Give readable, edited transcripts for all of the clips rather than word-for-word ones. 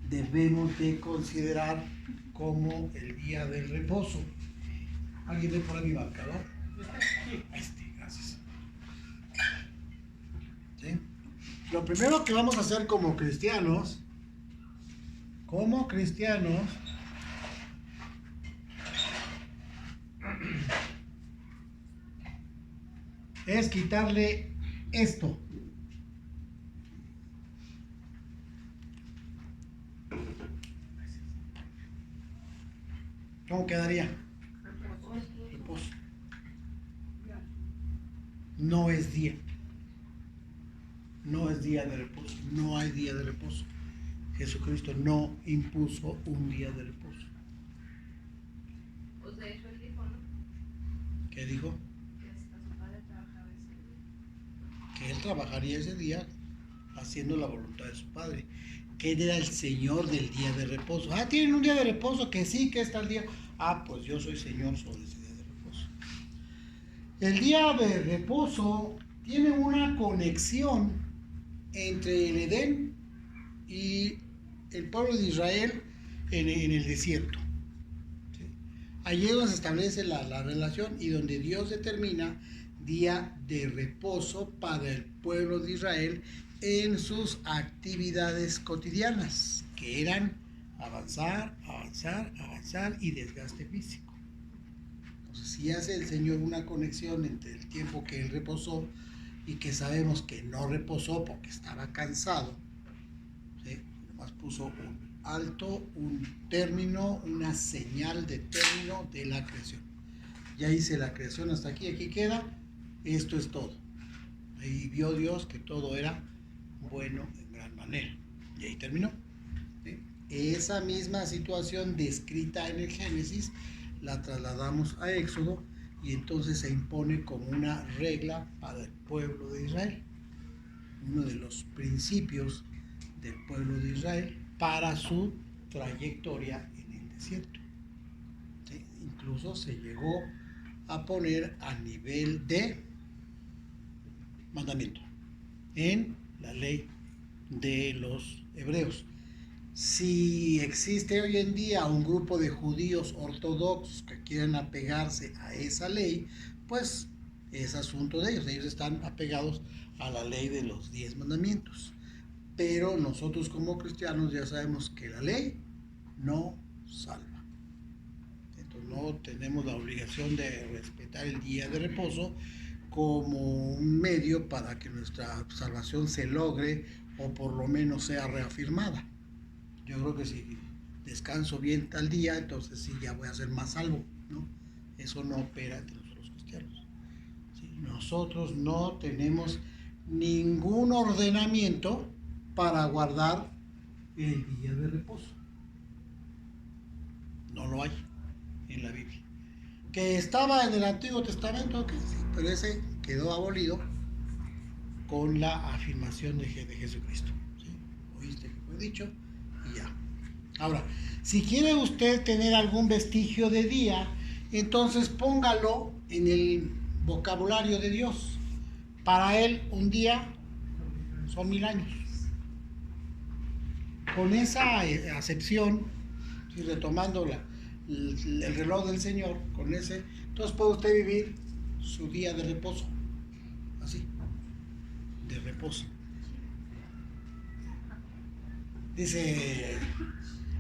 debemos de considerar como el día del reposo. ¿Alguien ve por ahí mi marcador? Gracias. ¿Sí? Lo primero que vamos a hacer como cristianos, es quitarle esto. ¿Cómo quedaría? Reposo. No es día. No es día de reposo. No hay día de reposo. Jesucristo no impuso un día de reposo. Pues de hecho él dijo, ¿no? ¿Qué dijo? Que hasta su padre trabajaba ese día. Que él trabajaría ese día haciendo la voluntad de su padre. Que él era el Señor del día de reposo. Ah, tienen un día de reposo, que sí, que está el día. Ah, pues yo soy Señor sobre ese día de reposo. El día de reposo tiene una conexión entre el Edén y el pueblo de Israel en el desierto. ¿Sí? Allí es donde se establece la relación y donde Dios determina día de reposo para el pueblo de Israel en sus actividades cotidianas, que eran avanzar y desgaste físico. Entonces, si hace el Señor una conexión entre el tiempo que Él reposó y que sabemos que no reposó porque estaba cansado, ¿sí? Nomás puso un alto, un término, una señal de término de la creación. Ya hice la creación hasta aquí, aquí queda, esto es todo. Ahí vio Dios que todo era bueno en gran manera. Y ahí terminó. ¿Sí? Esa misma situación descrita en el Génesis la trasladamos a Éxodo y entonces se impone como una regla para el pueblo de Israel. Uno de los principios del pueblo de Israel para su trayectoria en el desierto. ¿Sí? Incluso se llegó a poner a nivel de mandamiento en la ley de los hebreos. Si existe hoy en día un grupo de judíos ortodoxos que quieren apegarse a esa ley, pues es asunto de ellos. Ellos están apegados a la ley de los 10 mandamientos. Pero nosotros como cristianos ya sabemos que la ley no salva. Entonces no tenemos la obligación de respetar el día de reposo como un medio para que nuestra salvación se logre o por lo menos sea reafirmada. Yo creo que si descanso bien tal día, entonces sí ya voy a ser más salvo, ¿no? Eso no opera entre nosotros cristianos. ¿Sí? Nosotros no tenemos ningún ordenamiento para guardar el día de reposo. No lo hay en la Biblia. Que estaba en el Antiguo Testamento, que sí, pero ese quedó abolido con la afirmación de Jesucristo. ¿Sí? Oíste que fue dicho y ya. Ahora, si quiere usted tener algún vestigio de día, entonces póngalo en el vocabulario de Dios. Para él, un día son 1000 años. Con esa acepción, y retomando el reloj del Señor, con ese, entonces puede usted vivir su día de reposo. Así, de reposo. Dice,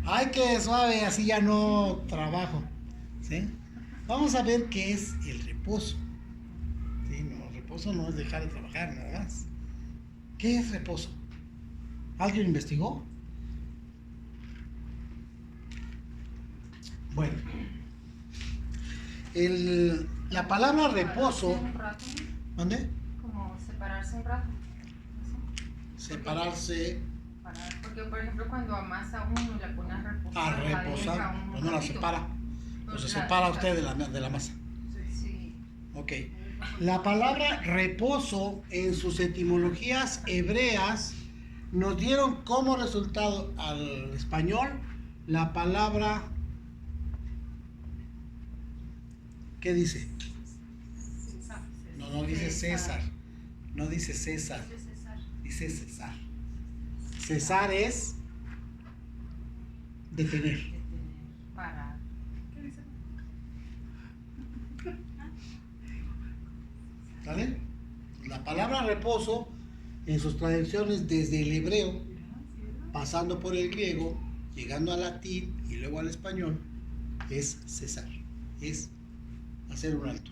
ay, que suave, así ya no trabajo. ¿Sí? Vamos a ver qué es el reposo. ¿Sí? No, el reposo no es dejar de trabajar nada más. ¿Qué es reposo? ¿Alguien investigó? Bueno, la palabra reposo. ¿Dónde? Como separarse un rato. Separarse. Porque, por ejemplo, cuando amasa uno le pone a reposar. A reposar. No la separa. O se separa usted de la masa. Sí. Ok. La palabra reposo en sus etimologías hebreas nos dieron como resultado al español la palabra. ¿Qué dice? No dice César. No dice César. Dice César. César es detener. Parar. ¿Qué dice? ¿Sale? La palabra reposo, en sus traducciones desde el hebreo, pasando por el griego, llegando al latín y luego al español, es cesar, es hacer un alto,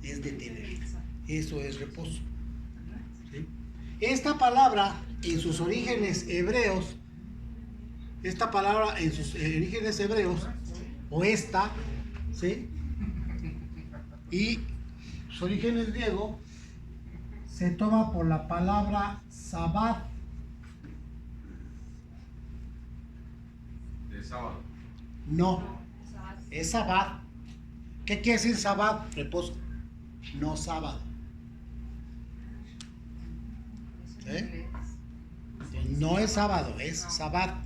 es detener. Eso es reposo. ¿Sí? Esta palabra en sus orígenes hebreos, o esta, ¿sí? Y sus orígenes griegos, se toma por la palabra sabbat. De sábado. No, es sabbat. ¿Qué quiere decir sabbat? Reposo, no sábado. ¿Sí? No es sábado, es sabbat.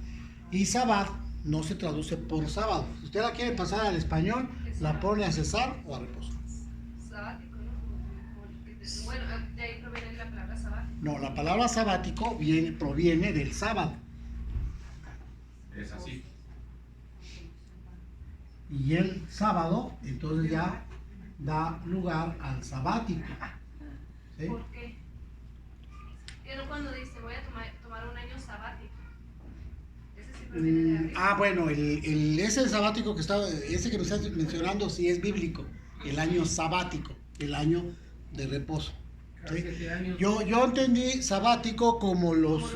Y sabbat no se traduce por sábado. Si usted la quiere pasar al español, la pone a cesar o a reposo. Sabático, ¿no? Bueno, de ahí proviene la palabra sabático. No, la palabra sabático proviene del sábado. Es así. Y el sábado, entonces ya da lugar al sabático. ¿Sí? ¿Por qué? Pero cuando dice voy a tomar un año sabático, ese sí proviene de arriba. Bueno, ese sabático ese que me estás mencionando, sí es bíblico. El año sabático, el año de reposo. ¿Sí? Yo entendí sabático como los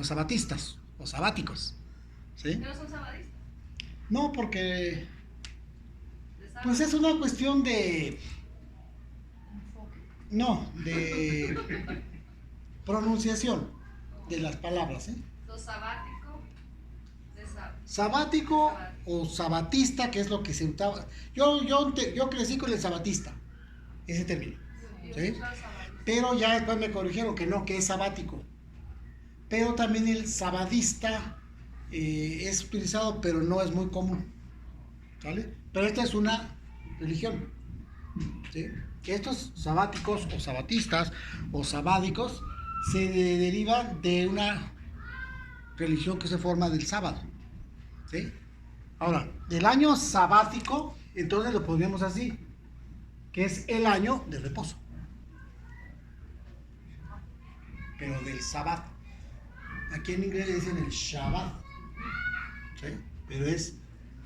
sabatistas o sabáticos. ¿Sí? ¿No son sabadistas? No, porque ¿De sábado? pues es una cuestión de pronunciación de las palabras, ¿eh? Los sabático de sábado. Sabático o sabatista, que es lo que se usaba. Yo crecí con el sabatista, ese término. ¿Sí? Pero ya después me corrigieron que no, que es sabático. Pero también el sabadista es utilizado, pero no es muy común. ¿Sale? Pero esta es una religión. ¿Sí? Estos sabáticos o sabatistas o sabádicos se derivan de una religión que se forma del sábado. ¿Sí? Ahora, el año sabático, entonces lo pondríamos así, que es el año de reposo. Pero del sábado. Aquí en inglés le dicen el Shabbat. ¿Sí? Pero es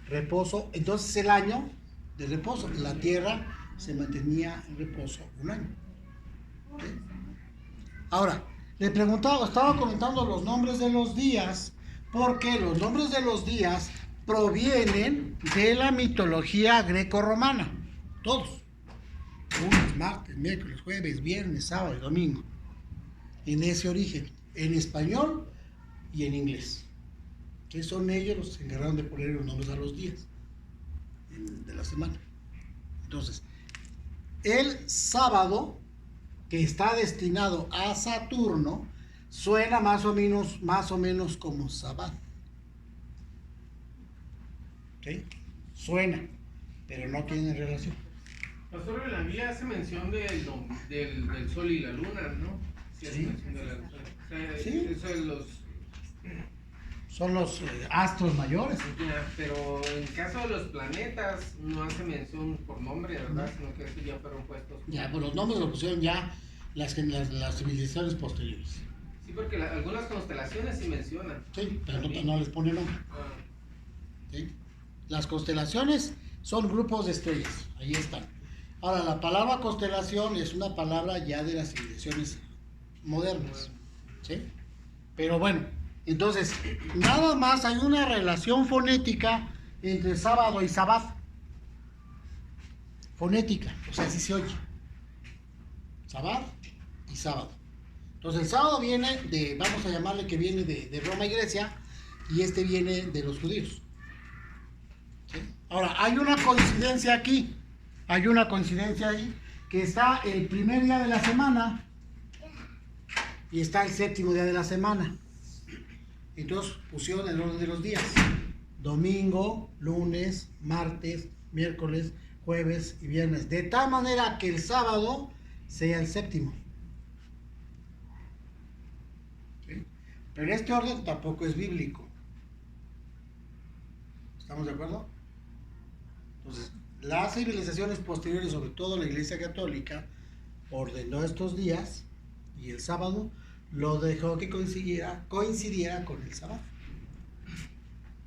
reposo. Entonces el año de reposo. La tierra se mantenía en reposo un año. ¿Sí? Ahora, le preguntaba, estaba comentando los nombres de los días, porque los nombres de los días provienen de la mitología greco-romana. Todos. Lunes, martes, miércoles, jueves, viernes, sábado y domingo. En ese origen, en español y en inglés. Que son ellos los que se encargaron de poner los nombres a los días de la semana. Entonces, el sábado, que está destinado a Saturno, suena más o menos como Sabbat. ¿Sí? Suena, pero no tiene relación. Pastor, en la Biblia hace mención del sol y la luna, ¿no? Sí, hace Sí. mención de la luna. O sea, Sí. eso es Son los astros mayores. Ya, pero en caso de los planetas no hace mención por nombre, ¿verdad? Sino que eso ya fueron puestos. Ya, pues los nombres lo pusieron ya las civilizaciones posteriores. Sí, porque algunas constelaciones sí mencionan. Sí, pero no les pone nombre. Ah, ¿Sí? Las constelaciones son grupos de estrellas, ahí están. Ahora, la palabra constelación es una palabra ya de las civilizaciones modernas, ¿sí? Pero bueno, entonces, nada más hay una relación fonética entre sábado y sabbat. Fonética, o sea, así se oye. Sabbat y sábado. Entonces, el sábado viene vamos a llamarle que viene de Roma y Grecia, y este viene de los judíos. ¿Sí? Ahora, hay una coincidencia aquí. Hay una coincidencia ahí, que está el primer día de la semana y está el séptimo día de la semana. Entonces pusieron el orden de los días: domingo, lunes, martes, miércoles, jueves y viernes, de tal manera que el sábado sea el séptimo. ¿Sí? Pero este orden tampoco es bíblico. ¿Estamos de acuerdo? Entonces, las civilizaciones posteriores, sobre todo la Iglesia Católica, ordenó estos días y el sábado lo dejó que coincidiera con el sábado.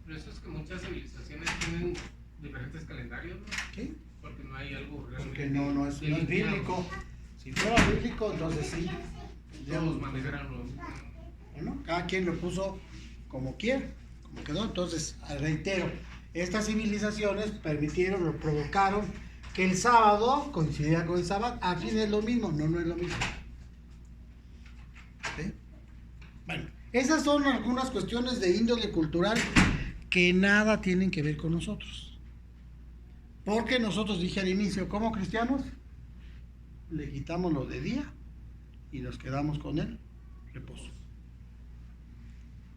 Pero eso es que muchas civilizaciones tienen diferentes calendarios, ¿no? ¿Sí? Porque no hay algo Porque realmente. no es bíblico. Si fuera bíblico, entonces sí. Todos manejaran los. Bueno, cada quien lo puso como quiere, como quedó. Entonces, reitero, estas civilizaciones permitieron o provocaron que el sábado coincidiera con el sábado. Aquí es lo mismo, no es lo mismo. ¿Sí? Bueno, esas son algunas cuestiones de índole cultural que nada tienen que ver con nosotros. Porque nosotros, dije al inicio, como cristianos, le quitamos lo de día y nos quedamos con el reposo.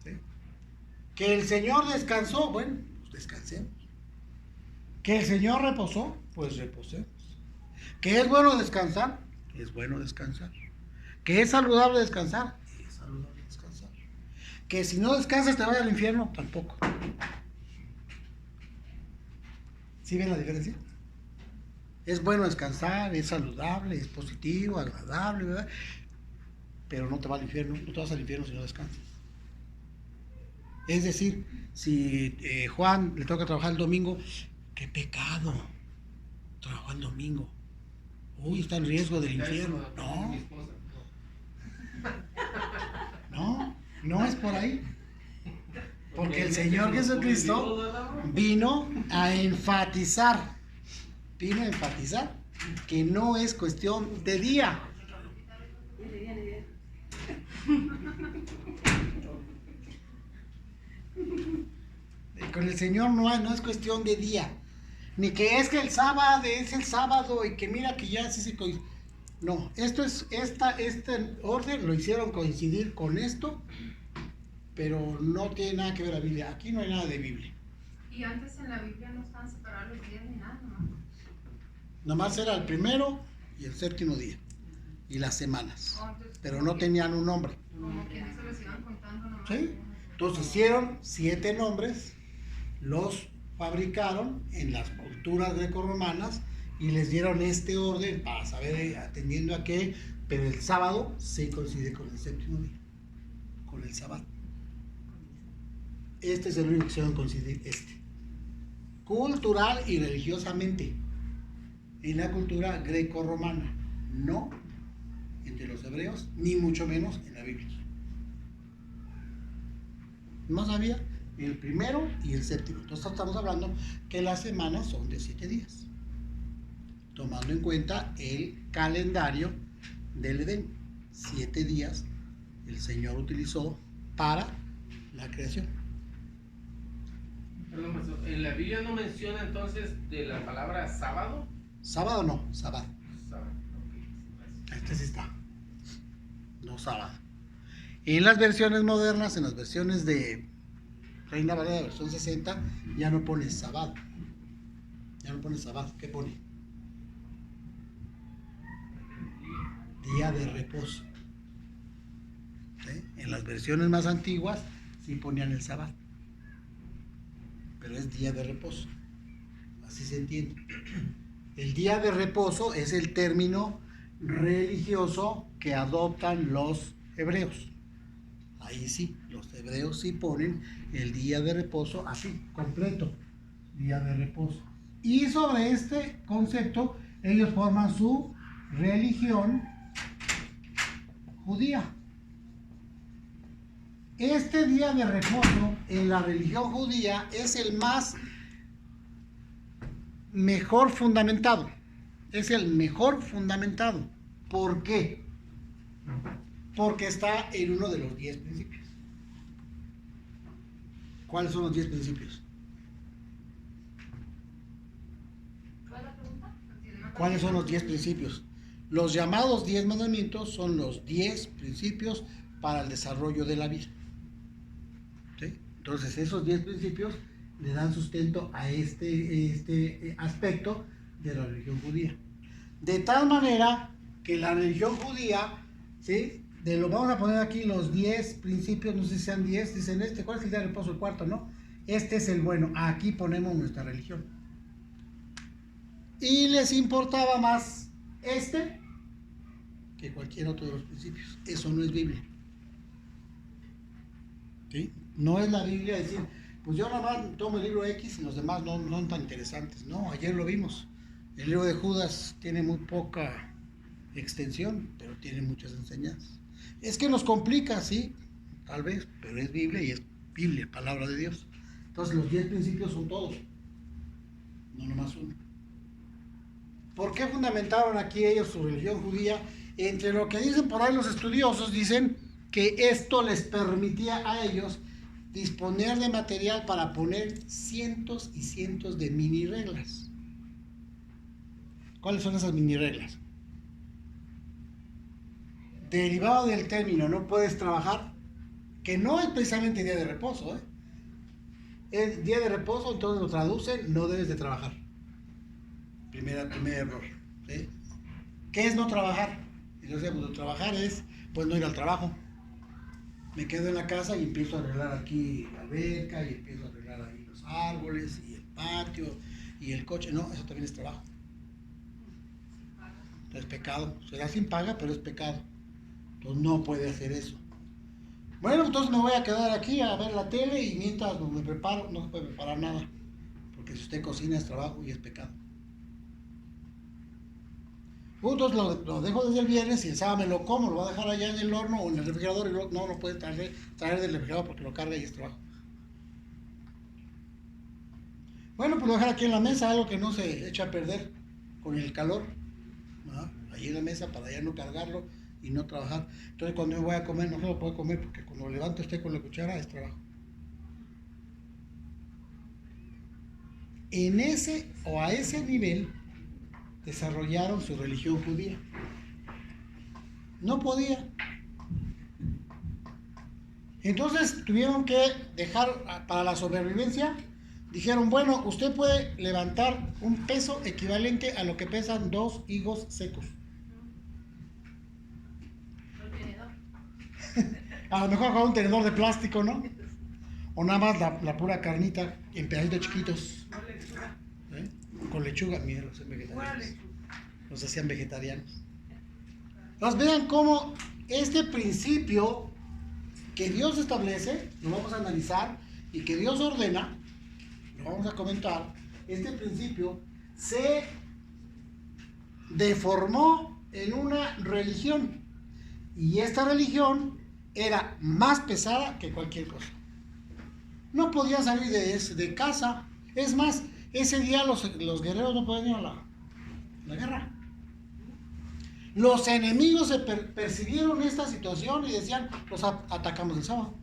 ¿Sí? Que el Señor descansó, bueno, pues descansemos. Que el Señor reposó, pues reposemos. Que es bueno descansar, es bueno descansar. Que es saludable descansar, es saludable descansar. Que si no descansas te vayas al infierno, tampoco. ¿Sí ven la diferencia? Es bueno descansar, es saludable, es positivo, agradable, ¿verdad? Pero no te vas al infierno, no te vas al infierno si no descansas. Es decir, si Juan le toca trabajar el domingo, qué pecado, trabajó el domingo. Uy, está en riesgo del infierno. No es por ahí. Porque el Señor Jesucristo vino a enfatizar que no es cuestión de día. Con el Señor no es cuestión de día, ni que es que el sábado es el sábado y que mira que ya sí se coincide. No, esto es este orden lo hicieron coincidir con esto, pero no tiene nada que ver la Biblia. Aquí no hay nada de Biblia. Y antes en la Biblia no estaban separados los días ni nada, ¿no? Nomás era el primero y el séptimo día y las semanas, Entonces, pero no tenían un nombre. como quien se los iban contando nomás. ¿Sí? Entonces hicieron 7 nombres, los fabricaron en las culturas grecorromanas y les dieron este orden para saber, atendiendo a qué, pero el sábado se coincide con el séptimo día, con el sábado. Este es el único que se va a coincidir, cultural y religiosamente, en la cultura grecorromana, no entre los hebreos, ni mucho menos en la Biblia. No sabía el primero y el séptimo. Entonces estamos hablando que las semanas son de 7 días, tomando en cuenta el calendario del Edén. 7 días el Señor utilizó para la creación. Perdón, pastor, ¿en la Biblia no menciona entonces de la palabra sábado? Sábado no, sábado. Sábado, ok, gracias. Este sí está. No sábado. En las versiones modernas, en las versiones de Reina Valera, versión 60, ya no pone sábado. Ya no pone sábado. ¿Qué pone? Día de reposo. ¿Sí? En las versiones más antiguas sí ponían el sábado. Pero es día de reposo. Así se entiende. El día de reposo es el término religioso que adoptan los hebreos. Ahí sí, los hebreos sí ponen el día de reposo así, completo, día de reposo. Y sobre este concepto, ellos forman su religión judía. Este día de reposo en la religión judía es el más mejor fundamentado. Es el mejor fundamentado. ¿Por qué? Porque está en uno de los 10 principios. ¿Cuáles son los 10 principios? ¿Cuál es la pregunta? ¿Cuáles son los 10 principios? Los llamados 10 mandamientos son los 10 principios para el desarrollo de la vida. ¿Sí? Entonces, esos 10 principios le dan sustento a este aspecto de la religión judía. De tal manera que la religión judía, ¿sí? Vamos a poner aquí los 10 principios, no sé si sean 10, dicen ¿cuál es el día de reposo? El cuarto, ¿no? este es el bueno, aquí ponemos nuestra religión. Y les importaba más este que cualquier otro de los principios. Eso no es Biblia. ¿Sí? No es la Biblia decir, pues yo nada más tomo el libro X y los demás no son tan interesantes. No, ayer lo vimos. El libro de Judas tiene muy poca extensión, pero tiene muchas enseñanzas. Es que nos complica, sí, tal vez, pero es Biblia y es Biblia, palabra de Dios. Entonces los 10 principios son todos, no nomás uno. ¿Por qué fundamentaron aquí ellos su religión judía? Entre lo que dicen por ahí los estudiosos, dicen que esto les permitía a ellos disponer de material para poner cientos y cientos de mini reglas. ¿Cuáles son esas mini reglas? Derivado del término no puedes trabajar, que no es precisamente día de reposo, es día de reposo, entonces lo traducen, no debes de trabajar. Primer error, ¿sí? ¿Qué es no trabajar? Entonces, pues, no trabajar es pues no ir al trabajo. Me quedo en la casa y empiezo a arreglar aquí la alberca y empiezo a arreglar ahí los árboles y el patio y el coche. No, eso también es trabajo. Es pecado. Será sin paga, pero es pecado. Entonces no puede hacer eso. Bueno, entonces me voy a quedar aquí a ver la tele y mientras me preparo, no se puede preparar nada. Porque si usted cocina es trabajo y es pecado. Entonces lo dejo desde el viernes y el sábado me lo como, lo voy a dejar allá en el horno o en el refrigerador y no lo puede traer del refrigerador porque lo carga y es trabajo. Bueno, pues lo dejar aquí en la mesa, algo que no se echa a perder con el calor, ¿no? Allí en la mesa para ya no cargarlo y no trabajar. Entonces cuando yo voy a comer no se lo puedo comer porque cuando lo levanto usted con la cuchara es trabajo. En ese o a ese nivel desarrollaron su religión judía. No podía. Entonces tuvieron que dejar para la sobrevivencia. Dijeron, bueno, usted puede levantar un peso equivalente a lo que pesan 2 higos secos. A lo mejor con un tenedor de plástico, ¿no? O nada más la pura carnita en pedacitos chiquitos. ¿Eh? Con lechuga, mira, los hacían vegetarianos. Los hacían vegetarianos. Entonces vean cómo este principio que Dios establece, lo vamos a analizar, y que Dios ordena, lo vamos a comentar, este principio se deformó en una religión. Y esta religión era más pesada que cualquier cosa. No podía salir de casa. Es más, ese día los guerreros no podían ir a la guerra. Los enemigos se percibieron esta situación y decían, los atacamos el sábado.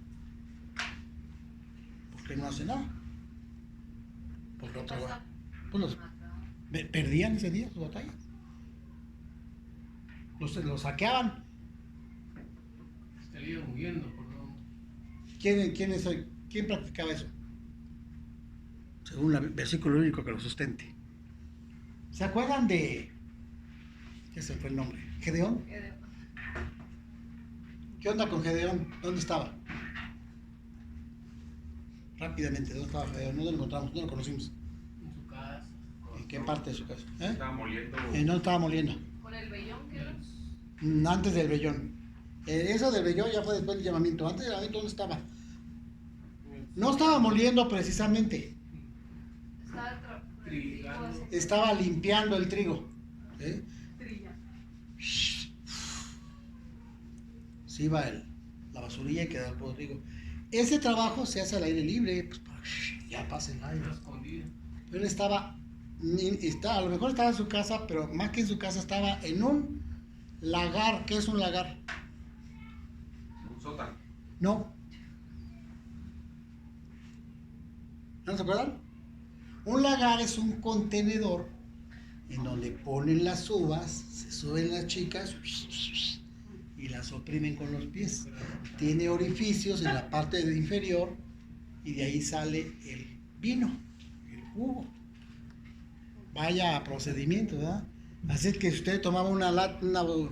Porque no hacen nada. Pues lo trabajan. Pues perdían ese día sus batallas. Los saqueaban. Salían huyendo, perdón. ¿Quién practicaba eso? Según el versículo bíblico que lo sustente. ¿Se acuerdan de... ese fue el nombre? ¿Gedeón? ¿Qué onda con Gedeón? ¿Dónde estaba? Rápidamente, ¿dónde estaba Gedeón? ¿Dónde lo encontramos? ¿Dónde lo conocimos? En su casa. ¿En qué parte de su casa? Estaba moliendo. No estaba moliendo. ¿Con el vellón que era? Antes del vellón. Eso del vellón ya fue después del llamamiento. Antes del llamamiento, ¿dónde estaba? No estaba moliendo precisamente. Estaba limpiando el trigo. ¿Sí? Se iba la basurilla y quedaba el polvo de trigo. Ese trabajo se hace al aire libre, pues para ya pasa el aire. Él estaba, a lo mejor estaba en su casa, pero más que en su casa estaba en un lagar. ¿Qué es un lagar? Un sótano. No. ¿No se acuerdan? Un lagar es un contenedor en donde ponen las uvas, se suben las chicas y las oprimen con los pies. Tiene orificios en la parte inferior y de ahí sale el vino, el jugo. Vaya procedimiento, ¿verdad? Así que si usted tomaba una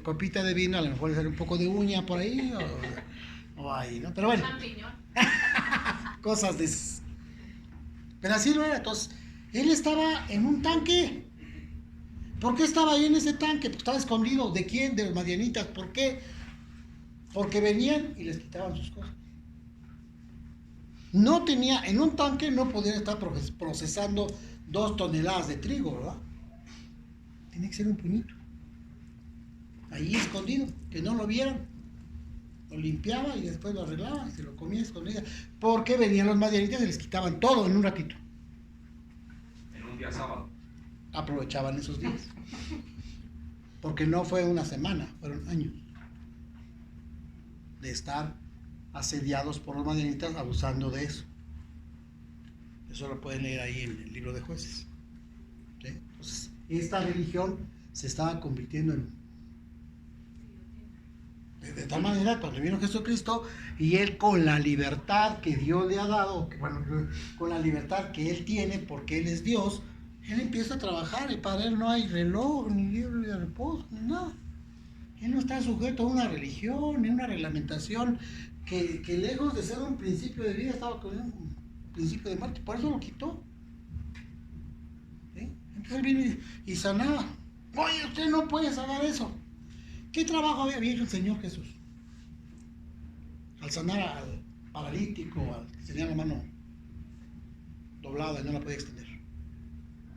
copita de vino, a lo mejor le sale un poco de uña por ahí o ahí, ¿no? Pero bueno, cosas de esas. Pero así no era. Entonces, él estaba en un tanque. ¿Por qué estaba ahí en ese tanque? Pues estaba escondido. ¿De quién? De los madianitas. ¿Por qué? Porque venían y les quitaban sus cosas. No tenía, en un tanque no podían estar procesando 2 toneladas de trigo, ¿verdad? Tiene que ser un puñito. Ahí escondido, que no lo vieran. Lo limpiaba y después lo arreglaba, se lo comía escondido. Porque venían los madianitas y les quitaban todo en un ratito. En un día sábado. Aprovechaban esos días. Porque no fue una semana, fueron años de estar asediados por los madianitas abusando de eso. Eso lo pueden leer ahí en el libro de Jueces. ¿Sí? Entonces, esta religión se estaba convirtiendo de tal manera cuando vino Jesucristo y él con la libertad que Dios le ha dado, bueno, con la libertad que él tiene porque él es Dios, él empieza a trabajar y para él no hay reloj, ni libro de reposo, ni nada. Él no está sujeto a una religión, ni una reglamentación que lejos de ser un principio de vida estaba con un principio de muerte, por eso lo quitó. ¿Sí? Entonces él vino y sanaba. Oye, usted no puede sanar eso. ¿Qué trabajo había hecho el Señor Jesús? Al sanar al paralítico, al que tenía la mano doblada y no la podía extender.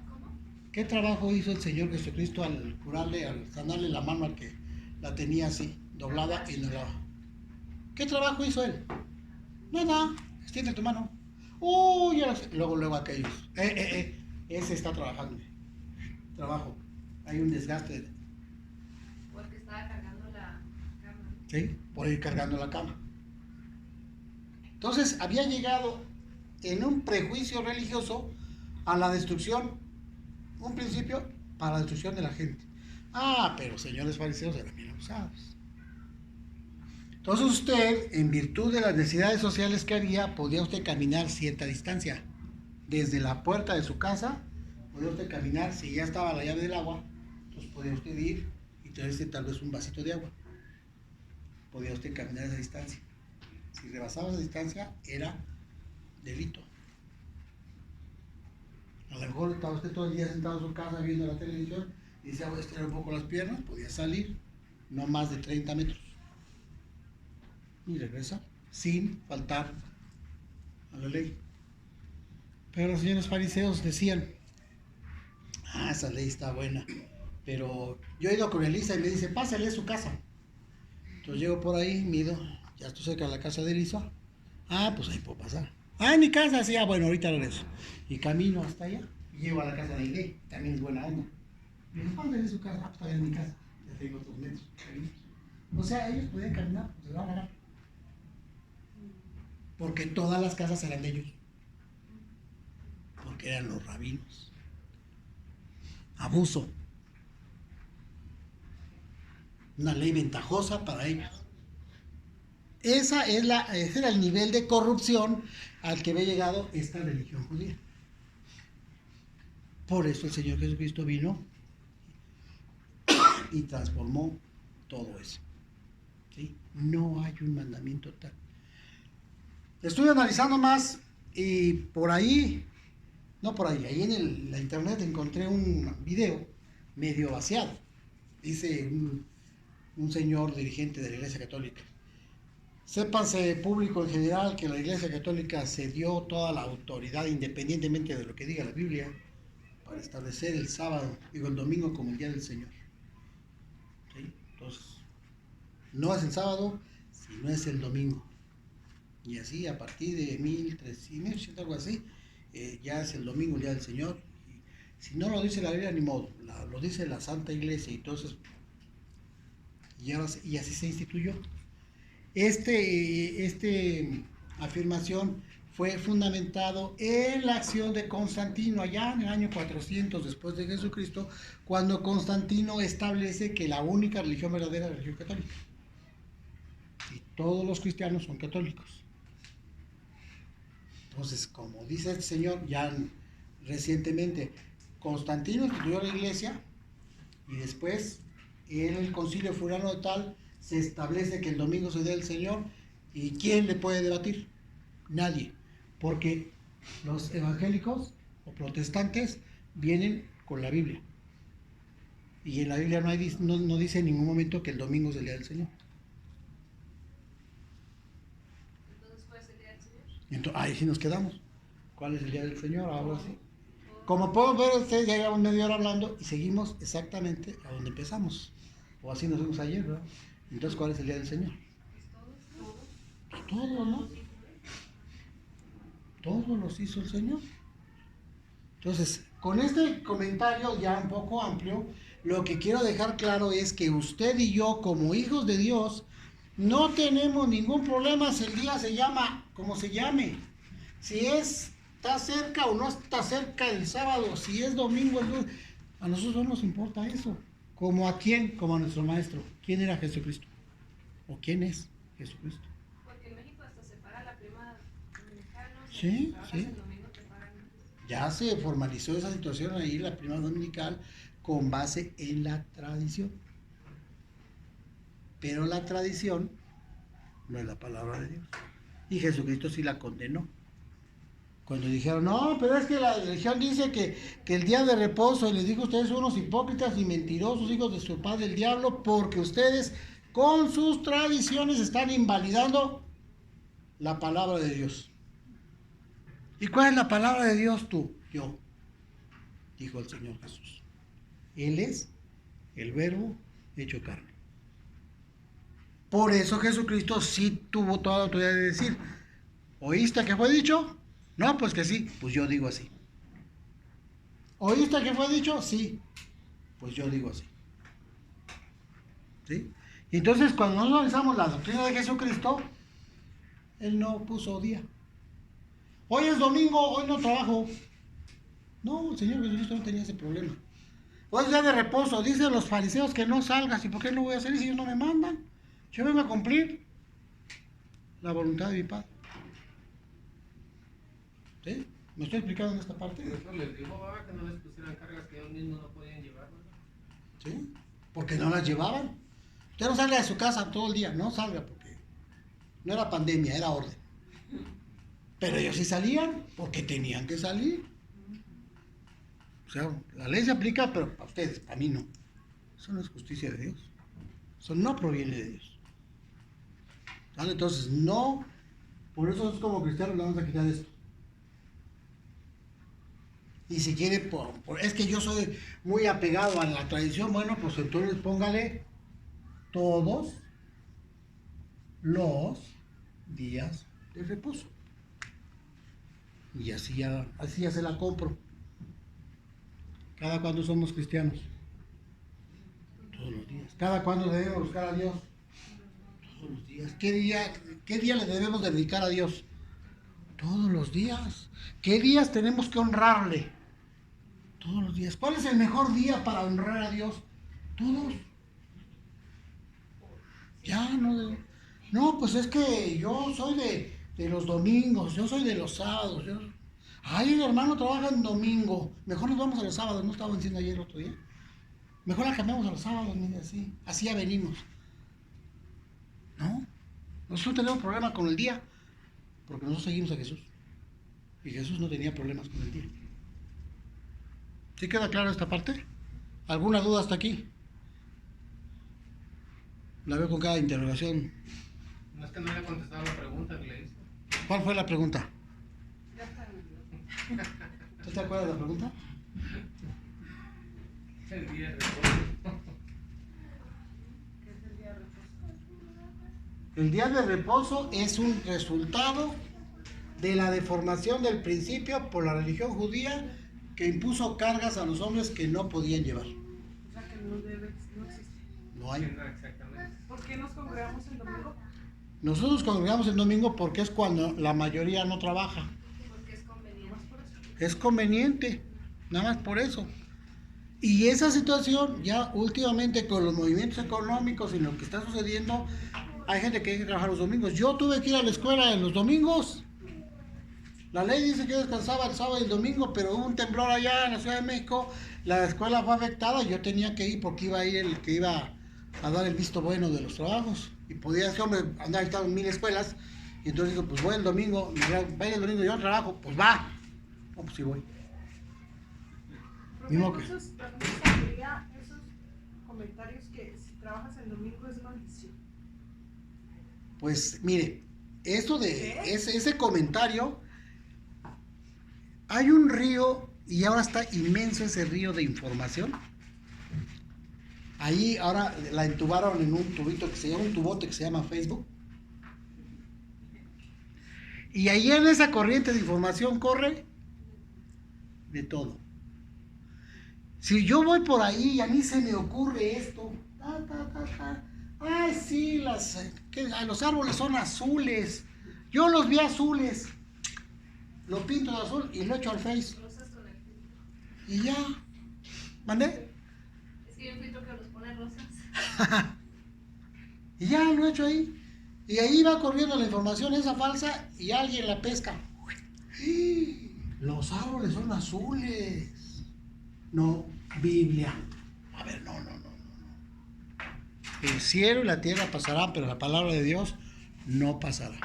¿Cómo? ¿Qué trabajo hizo el Señor Jesucristo al curarle, al sanarle la mano al que la tenía así, doblada y no la... ¿Qué trabajo hizo él? Nada, extiende tu mano. Uy, ya lo sé. Luego aquellos. Ese está trabajando. Trabajo. Hay un desgaste. Porque estaba cargando la cama. ¿Sí? Por ir cargando la cama. Entonces había llegado en un prejuicio religioso a la destrucción, un principio para la destrucción de la gente. Ah, pero señores fariseos eran bien abusados. Entonces usted, en virtud de las necesidades sociales que había, podía usted caminar cierta distancia. Desde la puerta de su casa, podía usted caminar, si ya estaba la llave del agua, entonces podía usted ir y traerse tal vez un vasito de agua. Podía usted caminar esa distancia. Si rebasaba esa distancia, era delito. A lo mejor estaba usted todo el día sentado en su casa viendo la televisión y decía, voy a estirar un poco las piernas, podía salir, no más de 30 metros. Y regresa sin faltar a la ley. Pero los señores fariseos decían, esa ley está buena, pero yo he ido con Elisa y me dice, pásale a su casa. Entonces llego por ahí, mido, ya estoy cerca de la casa de Elisa. Pues ahí puedo pasar. En mi casa, sí, bueno, ahorita regreso. Y camino hasta allá, y llego a la casa de Aide, también es buena onda. Me dice, pásale a su casa, pues todavía en mi casa, ya tengo otros metros. O sea, ellos podían caminar, pues se van a ganar. Porque todas las casas eran de ellos. Porque eran los rabinos. Abuso. Una ley ventajosa para ellos. Ese era el nivel de corrupción al que había llegado esta religión judía. Por eso el Señor Jesucristo vino y transformó todo eso. ¿Sí? No hay un mandamiento tal. Estuve analizando más y ahí en la internet encontré un video medio vaciado. Dice un señor dirigente de la Iglesia Católica. Sépase público en general que la Iglesia Católica se dio toda la autoridad independientemente de lo que diga la Biblia para establecer el domingo como el día del Señor. ¿Sí? Entonces, no es el sábado, sino es el domingo. Y así a partir de 1300, algo así, ya es el domingo, el día del Señor. Y si no lo dice la Biblia, ni modo, lo dice la Santa Iglesia, y entonces, y así se instituyó. Afirmación fue fundamentado en la acción de Constantino, allá en el año 400 después de Jesucristo, cuando Constantino establece que la única religión verdadera es la religión católica. Y todos los cristianos son católicos. Entonces, como dice este señor, ya recientemente, Constantino instituyó la iglesia y después en el concilio fulano de tal se establece que el domingo es el día del Señor. ¿Y quién le puede debatir? Nadie, porque Los evangélicos o protestantes vienen con la Biblia. Y en la Biblia no dice en ningún momento que el domingo es el día del Señor. Entonces, ¿cuál es el día del Señor? Entonces, ahí sí nos quedamos. ¿Cuál es el día del Señor? Ahora sí. Como pueden ver ustedes, ya llevamos media hora hablando y seguimos exactamente a donde empezamos. O así nos vimos ayer, ¿verdad? Entonces, ¿cuál es el día del Señor? Pues todo, ¿no? Todos los hizo el Señor. Entonces, con este comentario ya un poco amplio, lo que quiero dejar claro es que usted y yo, como hijos de Dios, no tenemos ningún problema si el día se llama como se llame. Si está cerca o no está cerca el sábado, si es domingo, el lunes, a nosotros no nos importa eso. ¿Como a quién? Como a nuestro maestro. ¿Quién era Jesucristo? ¿O quién es Jesucristo? Porque en México hasta se para la prima dominical, ¿no? Sí, Trabajas sí. el domingo, te pagan. Ya se formalizó esa situación ahí, la prima dominical, con base en la tradición. Pero la tradición no es la palabra de Dios. Y Jesucristo sí la condenó. Cuando dijeron, no, pero es que la religión dice que el día de reposo, y les dijo, ustedes son unos hipócritas y mentirosos, hijos de su padre el diablo, porque ustedes con sus tradiciones están invalidando la palabra de Dios. ¿Y cuál es la palabra de Dios tú? Yo, dijo el Señor Jesús. Él es el Verbo hecho carne. Por eso Jesucristo sí tuvo toda la autoridad de decir, ¿oíste que fue dicho? No, pues que sí, pues yo digo así. ¿Oíste que fue dicho? Sí, pues yo digo así. ¿Sí? Y entonces cuando nosotros analizamos la doctrina de Jesucristo, Él no puso día. Hoy es domingo, hoy no trabajo. No, el Señor Jesucristo no tenía ese problema. Hoy es día de reposo, dicen los fariseos que no salgas. ¿Y por qué no voy a hacer si ellos no me mandan? Yo vengo a cumplir la voluntad de mi Padre. ¿Sí? ¿Me estoy explicando en esta parte? Eso les dijo, que no les pusieran cargas que ellos mismos no podían llevar, ¿verdad? ¿Sí? Porque no las llevaban. Usted no salga de su casa todo el día, no salga porque no era pandemia, era orden. Pero ellos sí salían porque tenían que salir. O sea, la ley se aplica, pero para ustedes, para mí no. Eso no es justicia de Dios. Eso no proviene de Dios. ¿Vale? Entonces, no, por eso es como cristianos le vamos a quitar esto. Y si quiere, es que yo soy muy apegado a la tradición, bueno, pues entonces póngale todos los días de reposo. Y así ya se la compro. ¿Cada cuándo somos cristianos? Todos los días. ¿Cada cuándo debemos buscar a Dios? Todos los días. ¿Qué día le debemos dedicar a Dios? Todos los días. ¿Qué días tenemos que honrarle? Todos los días. ¿Cuál es el mejor día para honrar a Dios? Todos. Ya, no, pues es que yo soy de los domingos, yo soy de los sábados. Ay, el hermano trabaja en domingo. Mejor nos vamos a los sábados, ¿no estaba diciendo ayer otro día? Mejor la cambiamos a los sábados, mire, así ya venimos. No, nosotros tenemos problema con el día, porque nosotros seguimos a Jesús. Y Jesús no tenía problemas con el día. ¿Sí queda claro esta parte? ¿Alguna duda hasta aquí? La veo con cada interrogación. No es que no le he contestado la pregunta que le hice. ¿Cuál fue la pregunta? Ya está, me olvidó. ¿Tú te acuerdas de la pregunta? Es el día de reposo. ¿Qué es el día de reposo? El día de reposo es un resultado de la deformación del principio por la religión judía que impuso cargas a los hombres que no podían llevar. O sea que no existe. No hay. Exactamente. ¿Por qué nos congregamos el domingo? Nosotros congregamos el domingo porque es cuando la mayoría no trabaja. Porque es conveniente. Por eso. Es conveniente, nada más por eso. Y esa situación ya últimamente con los movimientos económicos y lo que está sucediendo, hay gente que hay que trabajar los domingos. Yo tuve que ir a la escuela en los domingos. La ley dice que yo descansaba el sábado y el domingo, pero hubo un temblor allá en la Ciudad de México, la escuela fue afectada y yo tenía que ir porque iba a ir el que iba a dar el visto bueno de los trabajos. Y podía ese hombre andar en 1000 escuelas Y entonces digo, pues voy el domingo, va el domingo, yo no trabajo, pues va. No, pues sí voy. Profe, Mismo que- entonces también saldría esos comentarios que si trabajas el domingo es maldición. Pues mire, eso de ese comentario, hay un río y ahora está inmenso ese río de información. Ahí ahora la entubaron en un tubito que se llama, un tubote que se llama Facebook. Y ahí en esa corriente de información corre de todo. Si yo voy por ahí y a mí se me ocurre esto, ay sí, los árboles son azules, yo los vi azules, lo pinto de azul y lo echo al Face Rosas con el filtro. y ya, ¿mandé? Es que hay un filtro que los pone rosas. Y ya lo echo ahí. Y ahí va corriendo la información esa falsa y alguien la pesca. Los árboles son azules. No, Biblia. A ver, no. El cielo y la tierra pasarán, pero la palabra de Dios no pasará.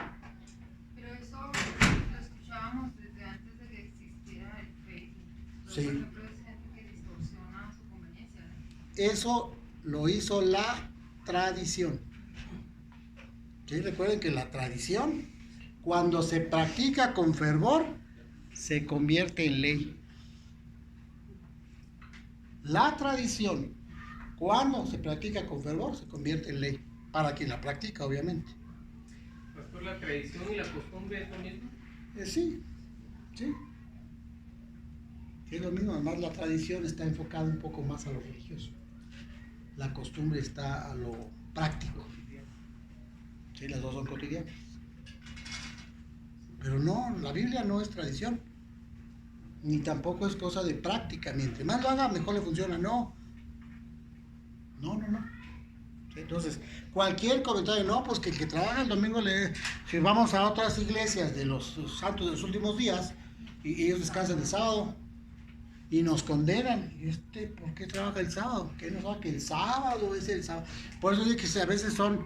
Pero eso lo escuchábamos desde antes de que existiera el Facebook. Pero, Sí. por ejemplo, es gente que distorsiona a su conveniencia, ¿no? Eso lo hizo la tradición. ¿Sí? Recuerden que la tradición, cuando se practica con fervor, se convierte en ley. La tradición, cuando se practica con fervor, se convierte en ley. Para quien la practica, obviamente. Pastor, la tradición y la costumbre es lo mismo. Sí. Es lo mismo, además la tradición está enfocada un poco más a lo religioso. La costumbre está a lo práctico. Sí, las dos son cotidianas. Pero no, la Biblia no es tradición. Ni tampoco es cosa de práctica. Mientras más lo haga, mejor le funciona. No. Sí, entonces, cualquier comentario, no, pues que el que trabaja el domingo si vamos a otras iglesias de los santos de los últimos días, y ellos descansan el sábado, y nos condenan. ¿Por qué trabaja el sábado? ¿Qué no sabe que el sábado es el sábado? Por eso digo que a veces son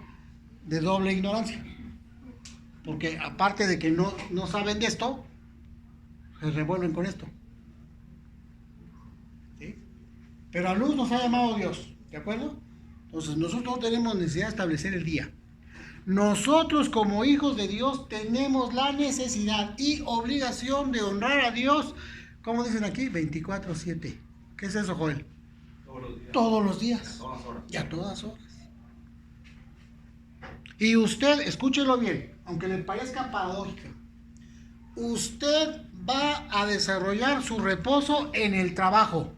de doble ignorancia, porque aparte de que no saben de esto, se revuelven con esto. ¿Sí? Pero a luz nos ha llamado Dios, ¿de acuerdo? Entonces nosotros no tenemos necesidad de establecer el día. Nosotros como hijos de Dios tenemos la necesidad y obligación de honrar a Dios, como dicen aquí, 24/7. ¿Qué es eso, Joel? Todos los días. Todos los días. A todas horas. Y a todas horas. Y usted, escúchelo bien, aunque le parezca paradójico, usted va a desarrollar su reposo en el trabajo.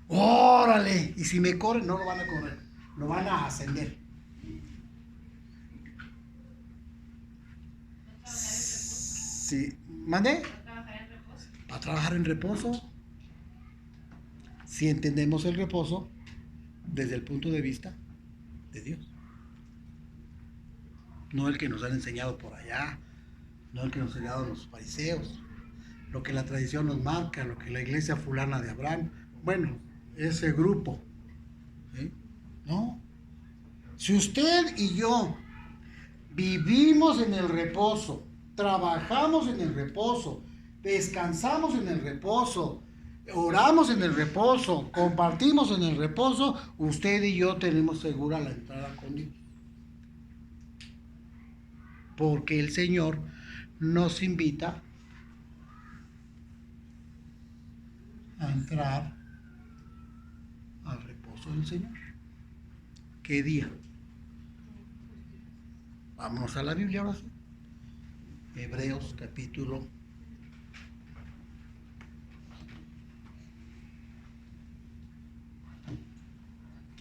¡Órale! Y si me corren, no lo van a correr, lo van a ascender. Sí, ¿mande? ¿Va a trabajar en reposo? Si entendemos el reposo desde el punto de vista de Dios. No el que nos han enseñado por allá, no el que nos han enseñado los fariseos, lo que la tradición nos marca, lo que la iglesia fulana de Abraham, bueno, ese grupo. ¿Sí? No. Si usted y yo vivimos en el reposo, trabajamos en el reposo, descansamos en el reposo, oramos en el reposo, compartimos en el reposo, usted y yo tenemos segura la entrada con Dios. Porque el Señor nos invita a entrar al reposo del Señor. ¿Qué día? Vámonos a la Biblia ahora sí. Hebreos capítulo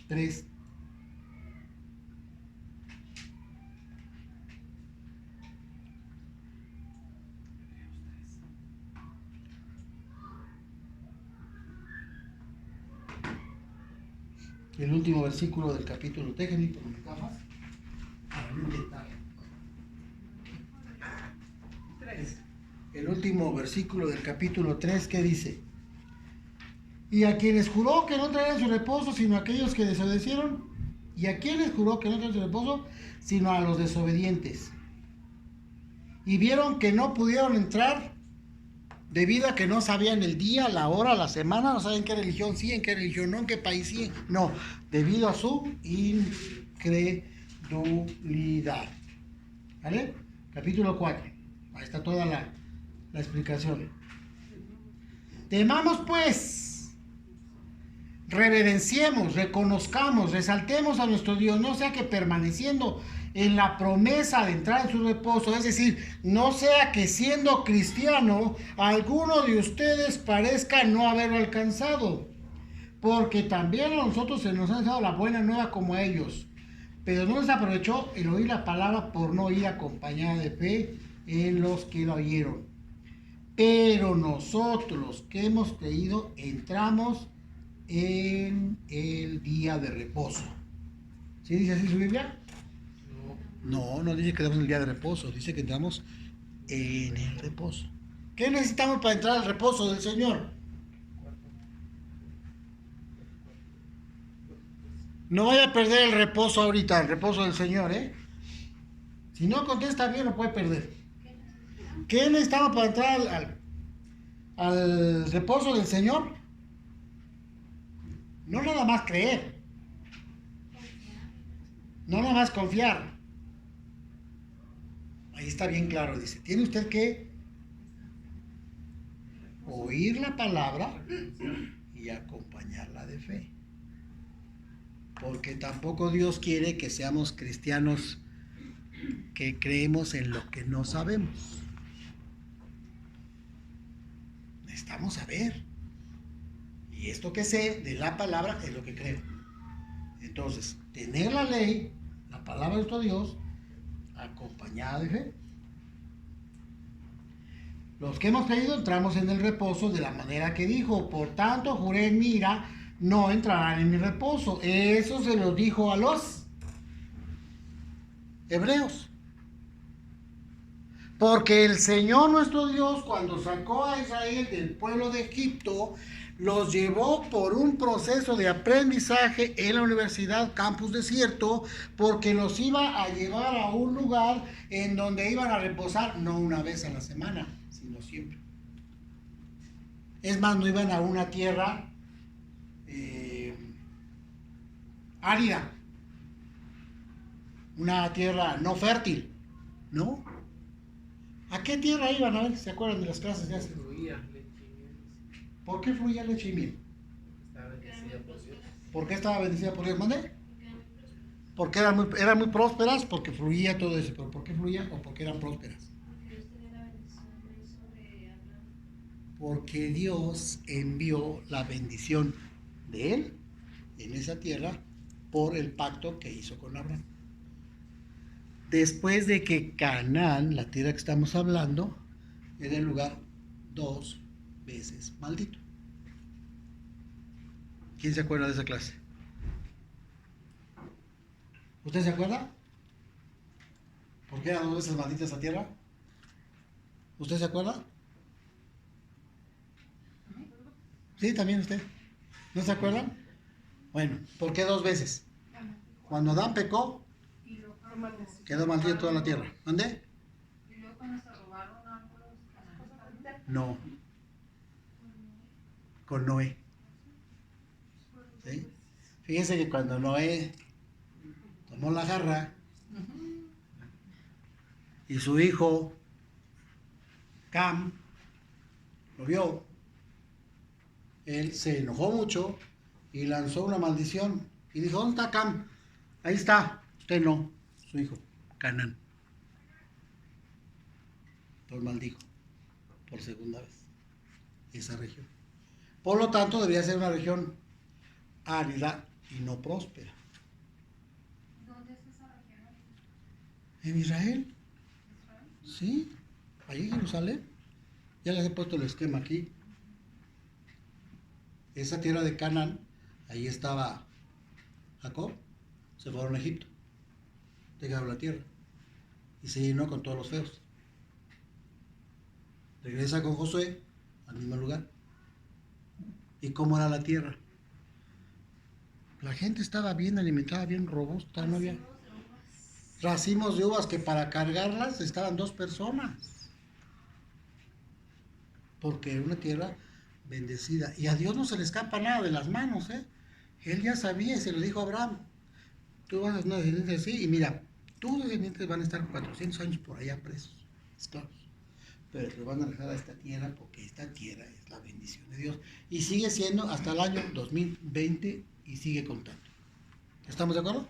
3. El último versículo del capítulo, déjenme por mis gafas para no intentar. El último versículo del capítulo 3, ¿qué dice? Y a quienes juró que no traerían su reposo, sino a aquellos que desobedecieron, y a quienes juró que no traerían su reposo, sino a los desobedientes. y vieron que no pudieron entrar debido a que no sabían el día, la hora, la semana, no saben qué religión sí, en qué religión no, en qué país sí, no, debido a su incredulidad. ¿Vale? Capítulo 4. Ahí está toda la explicación. Temamos pues, reverenciemos, reconozcamos, resaltemos a nuestro Dios, no sea que permaneciendo en la promesa de entrar en su reposo, es decir, no sea que siendo cristiano, alguno de ustedes parezca no haberlo alcanzado, porque también a nosotros se nos ha dado la buena nueva como a ellos, pero no les aprovechó el oír la palabra por no ir acompañada de fe en los que lo oyeron. Pero nosotros los que hemos creído entramos en el día de reposo. ¿Sí dice así su Biblia? No, no dice que entramos en el día de reposo, dice que entramos en el reposo. ¿Qué necesitamos para entrar al reposo del Señor? No vaya a perder el reposo ahorita, el reposo del Señor, ¿eh? Si no contesta bien, lo puede perder. ¿Qué necesitamos para entrar al reposo del Señor? No nada más creer, no nada más confiar. Ahí está bien claro, dice, tiene usted que oír la palabra y acompañarla de fe. Porque tampoco Dios quiere que seamos cristianos que creemos en lo que no sabemos. Necesitamos saber. Y esto que sé de la palabra es lo que creo. Entonces, tener la ley, la palabra de nuestro Dios, acompañada de fe. Los que hemos creído entramos en el reposo de la manera que dijo. Por tanto, juré en mi ira, no entrarán en mi reposo. Eso se lo dijo a los hebreos. Porque el Señor nuestro Dios, cuando sacó a Israel del pueblo de Egipto, los llevó por un proceso de aprendizaje en la Universidad Campus Desierto, porque los iba a llevar a un lugar en donde iban a reposar, no una vez a la semana, sino siempre. Es más, no iban a una tierra árida, una tierra no fértil, ¿no? ¿A qué tierra iban? A ver, ¿se acuerdan de las clases de hace? Fluía leche y miel. ¿Por qué fluía leche y miel? Estaba bendecida por Dios. ¿Por qué estaba bendecida por Dios? ¿Mande? Porque eran muy prósperas, porque fluía todo eso. ¿Pero por qué fluía o porque eran prósperas? Porque Dios envió la bendición de él en esa tierra por el pacto que hizo con Abraham. Después de que Canaán, la tierra que estamos hablando, era el lugar 2 veces maldito. ¿Quién se acuerda de esa clase? ¿Usted se acuerda? ¿Por qué era 2 veces maldita esa tierra? ¿Usted se acuerda? Sí, también usted. ¿No se acuerdan? Bueno, ¿por qué 2 veces? Cuando Adán pecó, quedó maldito toda la tierra. ¿Dónde? Y luego cuando se robaron árboles, No. Con Noé. ¿Sí? Fíjense que cuando Noé tomó la jarra y su hijo Cam lo vio, él se enojó mucho y lanzó una maldición y dijo, ¿dónde está Cam? Ahí está, usted no, su hijo, Canaán. Entonces maldijo por segunda vez esa región. Por lo tanto, debía ser una región árida y no próspera. ¿dónde es esa región? ¿En Israel? Sí, allí en Jerusalén. Ya les he puesto el esquema aquí. Esa tierra de Canaán, ahí estaba Jacob, se fueron a Egipto, dejaron la tierra y se llenó con todos los feos. Regresa con Josué al mismo lugar. ¿Y cómo era la tierra? La gente estaba bien alimentada, bien robusta, no había... racimos de uvas que para cargarlas estaban 2 personas. Porque era una tierra bendecida. Y a Dios no se le escapa nada de las manos, ¿eh? Él ya sabía y se lo dijo a Abraham. Tú vas a ser una descendencia así y mira, tus descendientes van a estar 400 años por allá presos, esclavos. Pero te van a dejar a esta tierra porque esta tierra es la bendición de Dios. Y sigue siendo hasta el año 2020 y sigue contando. ¿Estamos de acuerdo?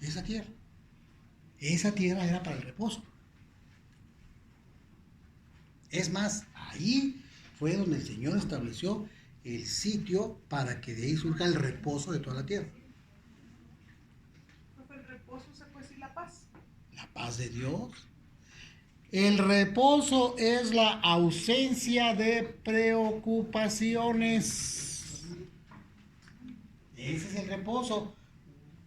Esa tierra era para el reposo. Es más, ahí fue donde el Señor estableció el sitio para que de ahí surja el reposo de toda la tierra. El reposo se puede decir la paz. La paz de Dios. El reposo es la ausencia de preocupaciones. Ese es el reposo.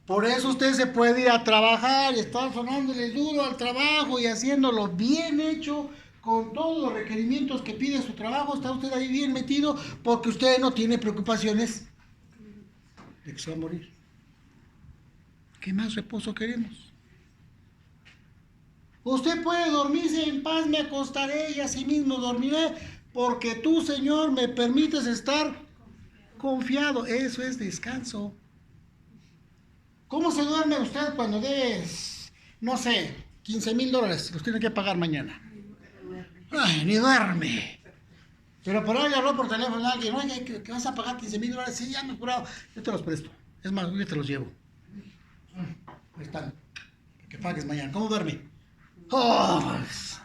Por eso usted se puede ir a trabajar y estar sonándole duro al trabajo y haciéndolo bien hecho, con todos los requerimientos que pide su trabajo. Está usted ahí bien metido porque usted no tiene preocupaciones de que se va a morir. ¿Qué más reposo queremos? Usted puede dormirse en paz, me acostaré y así mismo dormiré, porque tú, Señor, me permites estar confiado. Eso es descanso. ¿Cómo se duerme usted cuando debes, no sé, $15,000? Los tiene que pagar mañana. Ay, ni duerme. Pero por ahí le habló por teléfono a alguien, oye, que vas a pagar $15,000. Sí, ya me he curado. Yo te los presto. Es más, yo te los llevo. Ahí están. Que pagues mañana. ¿Cómo duerme? Oh, pues.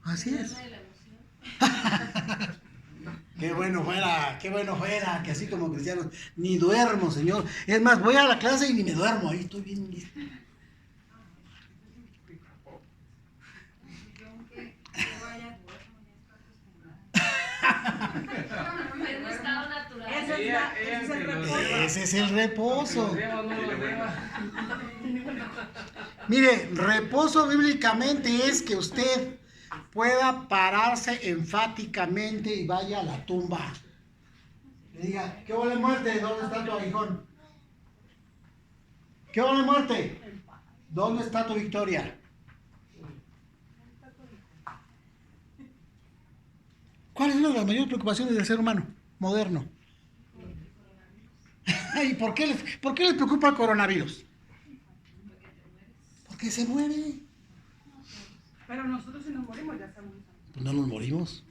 Así es. Qué bueno fuera, que así como cristianos, ni duermo, Señor. Es más, voy a la clase y ni me duermo, ahí estoy bien listo. Yo aunque yo vaya duermo, ya está acostumbrada. Es un estado natural. Ese es el reposo. Ese es el reposo. Los deba, no los deba. Mire, reposo bíblicamente es que usted pueda pararse enfáticamente y vaya a la tumba. Le diga, ¿qué vale muerte? ¿Dónde está tu aguijón? ¿Qué vale muerte? ¿Dónde está tu victoria? ¿Cuál es una de las mayores preocupaciones del ser humano moderno? ¿Y por qué les preocupa el coronavirus? Porque se muere. Pero nosotros si nos morimos ya estamos. Pues no nos morimos.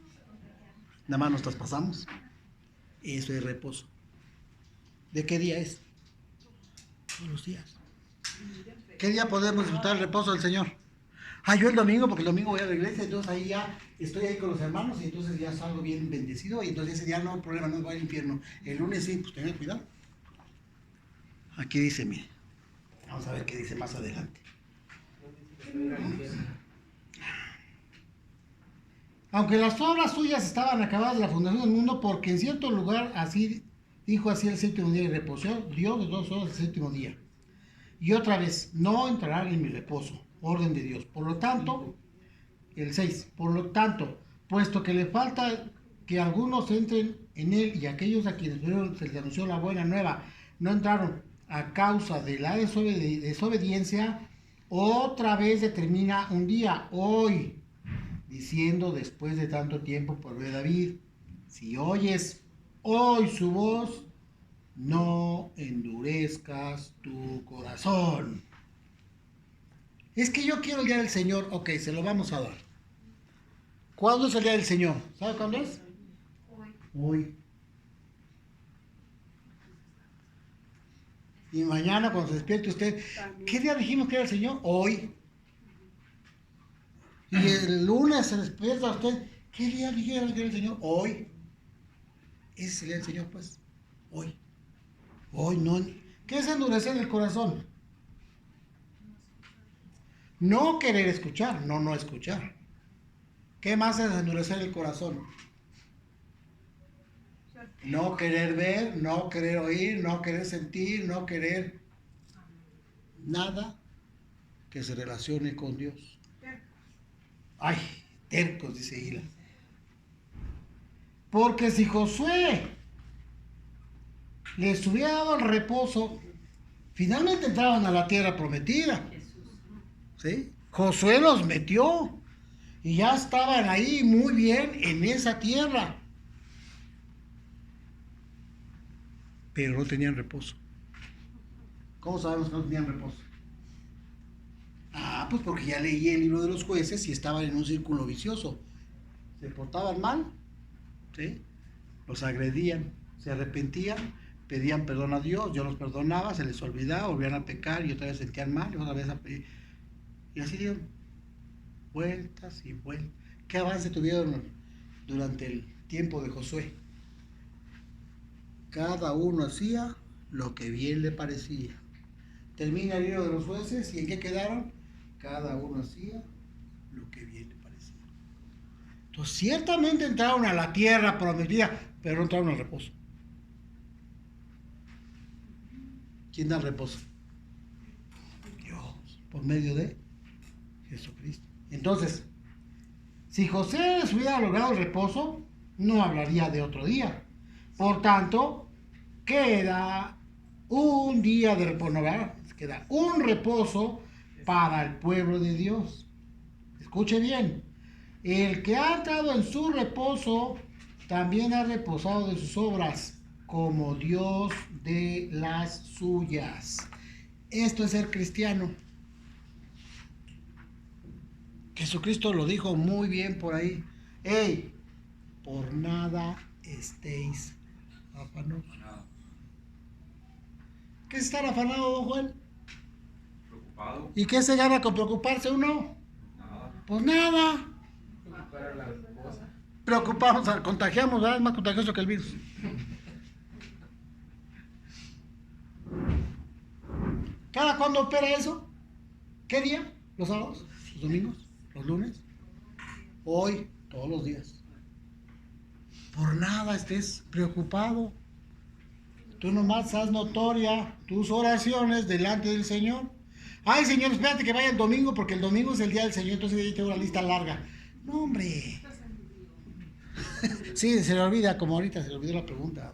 Nada más nos traspasamos. Eso es reposo. ¿De qué día es? Todos los días. ¿Qué día podemos disfrutar el reposo del Señor? Yo el domingo, porque el domingo voy a la iglesia, entonces ahí ya estoy ahí con los hermanos y entonces ya salgo bien bendecido y entonces ese día no hay problema, no voy al infierno. El lunes sí, pues tengan cuidado. Aquí dice, mire, vamos a ver qué dice más adelante. Aunque las obras suyas estaban acabadas de la fundación del mundo, porque en cierto lugar así dijo así el séptimo día y reposó Dios de 2 horas el séptimo día. Y otra vez, no entrarán en mi reposo, orden de Dios. Por lo tanto, el 6, por lo tanto, puesto que le falta que algunos entren en él y aquellos a quienes se les anunció la buena nueva no entraron a causa de la desobediencia, otra vez determina un día, hoy, diciendo después de tanto tiempo por ver David, si oyes hoy su voz, no endurezcas tu corazón. Es que yo quiero el día del Señor, ok, se lo vamos a dar. ¿Cuándo es el día del Señor? ¿Sabe cuándo es? Hoy. Y mañana cuando se despierte usted, ¿qué día dijimos que era el Señor? Hoy. Y el lunes se despierta usted, ¿qué día dijeron que era el Señor? Hoy. Ese es el día del Señor, pues. Hoy. Hoy no. ¿Qué es endurecer el corazón? No querer escuchar, no escuchar. ¿Qué más es endurecer el corazón? No querer ver, no querer oír, no querer sentir, no querer nada que se relacione con Dios. Ay, tercos, dice Hila. Porque si Josué les hubiera dado el reposo, Finalmente entraban a la tierra prometida. ¿Sí? Josué los metió y ya estaban ahí muy bien en esa tierra. Pero no tenían reposo. ¿Cómo sabemos que no tenían reposo? Pues porque ya leí el libro de los jueces y estaban en un círculo vicioso. Se portaban mal, ¿sí? Los agredían, se arrepentían, pedían perdón a Dios, Dios los perdonaba, se les olvidaba, volvían a pecar y otra vez sentían mal, y otra vez a pedir. Y así dieron vueltas y vueltas. ¿Qué avance tuvieron durante el tiempo de Josué? Cada uno hacía lo que bien le parecía. Termina el libro de los jueces y ¿en qué quedaron? Cada uno hacía lo que bien le parecía. Entonces, ciertamente entraron a la tierra prometida, pero no entraron al reposo. ¿Quién da el reposo? Dios, por medio de Jesucristo. Entonces, si José les hubiera logrado el reposo, no hablaría de otro día. Por tanto, queda un día de reposo, no, ¿verdad? Queda un reposo para el pueblo de Dios. Escuche bien, el que ha entrado en su reposo también ha reposado de sus obras, como Dios de las suyas. Esto es ser cristiano. Jesucristo lo dijo muy bien por ahí. ¡Ey! Por nada estéis afanosos. ¿Qué es estar afanado, don Juan? Preocupado. ¿Y qué se gana con preocuparse uno? Nada. Pues nada. Preocupar a la esposa. Preocupamos, contagiamos, ¿verdad? Es más contagioso que el virus. ¿Cada cuándo opera eso? ¿Qué día? ¿Los sábados? ¿Los domingos? ¿Los lunes? Hoy, todos los días. Por nada estés preocupado. Tú nomás haz notoria tus oraciones delante del Señor. Ay, Señor, espérate que vaya el domingo, porque el domingo es el día del Señor, entonces ahí tengo una lista larga. No, hombre. Sí, se le olvida, como ahorita se le olvidó la pregunta.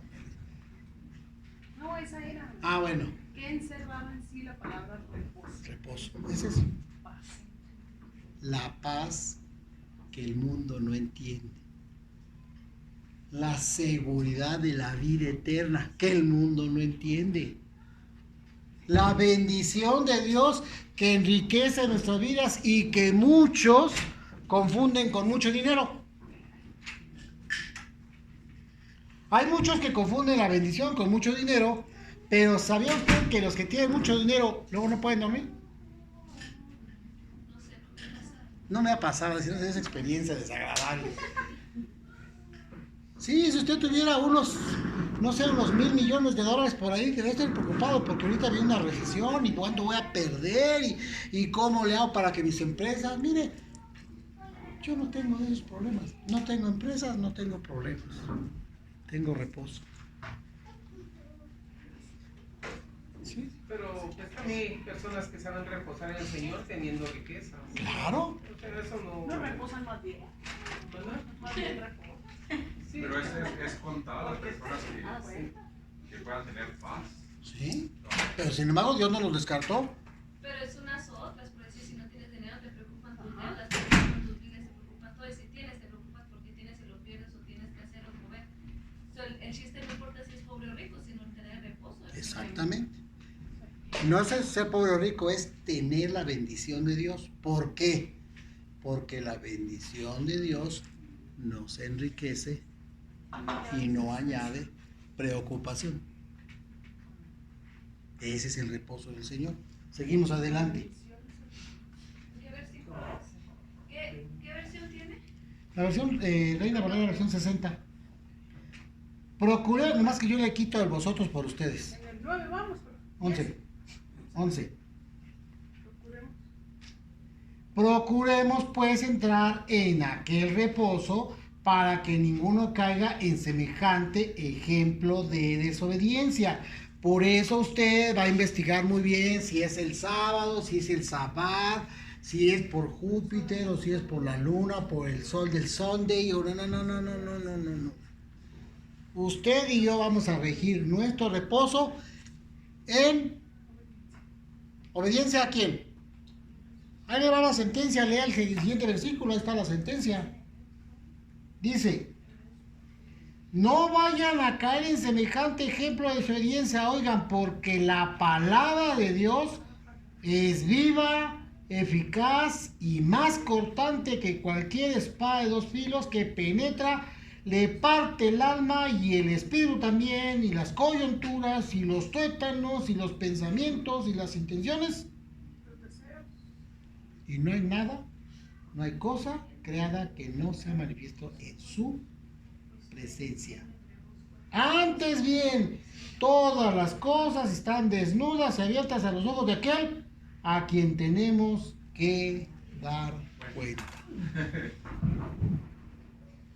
No, esa era. Bueno. ¿Qué encerraba en sí la palabra reposo? Reposo. Es eso. Paz. La paz que el mundo no entiende. La seguridad de la vida eterna que el mundo no entiende. La bendición de Dios que enriquece nuestras vidas y que muchos confunden con mucho dinero. Hay muchos que confunden la bendición con mucho dinero, pero ¿sabía usted que los que tienen mucho dinero luego no pueden dormir? No me ha pasado, es esa experiencia desagradable. Sí, si usted tuviera unos, no sé, unos $1,000 millones por ahí, debe estar preocupado porque ahorita viene una recesión y cuánto voy a perder y cómo le hago para que mis empresas, mire, yo no tengo esos problemas. No tengo empresas, no tengo problemas. Tengo reposo. ¿Sí? Pero pues también hay personas que saben reposar en el Señor teniendo riqueza. Claro. O sea, eso no. No reposan más bien. ¿Verdad? Más bien reposan. Sí. Pero es contada las personas bueno. que puedan tener paz. Sí. Pero sin embargo Dios no los descartó. Pero es unas u otras, por decir, si no tienes dinero te preocupan tus deudas, te preocupan tus biles, te preocupan todo, y si tienes te preocupas porque tienes y lo pierdes o tienes que hacer o mover. El chiste no importa si es pobre o rico, sino el tener reposo. Exactamente. No es ser pobre o rico, es tener la bendición de Dios. ¿Por qué? Porque la bendición de Dios nos enriquece y no añade preocupación. Ese es el reposo del Señor. Seguimos adelante. ¿Qué versículo es? ¿Qué versión tiene? La versión, Reina Valera, versión 60. Procuré, nomás que yo le quito el vosotros por ustedes. En el 9 vamos, pero 11. procuremos. Procuremos pues entrar en aquel reposo para que ninguno caiga en semejante ejemplo de desobediencia. Por eso usted va a investigar muy bien si es el sábado, si es el sabbat, si es por Júpiter o si es por la luna, por el sol del Sunday o no. Usted y yo vamos a regir nuestro reposo en ¿Obediencia a quién? Ahí le va la sentencia, lea el siguiente versículo, ahí está la sentencia. Dice, no vayan a caer en semejante ejemplo de desobediencia, oigan, porque la palabra de Dios es viva, eficaz y más cortante que cualquier espada de dos filos que penetra, le parte el alma y el espíritu también, y las coyunturas, y los tuétanos, y los pensamientos, y las intenciones. Y no hay nada, no hay cosa creada que no sea manifiesto en su presencia. Antes bien, todas las cosas están desnudas y abiertas a los ojos de aquel a quien tenemos que dar cuenta.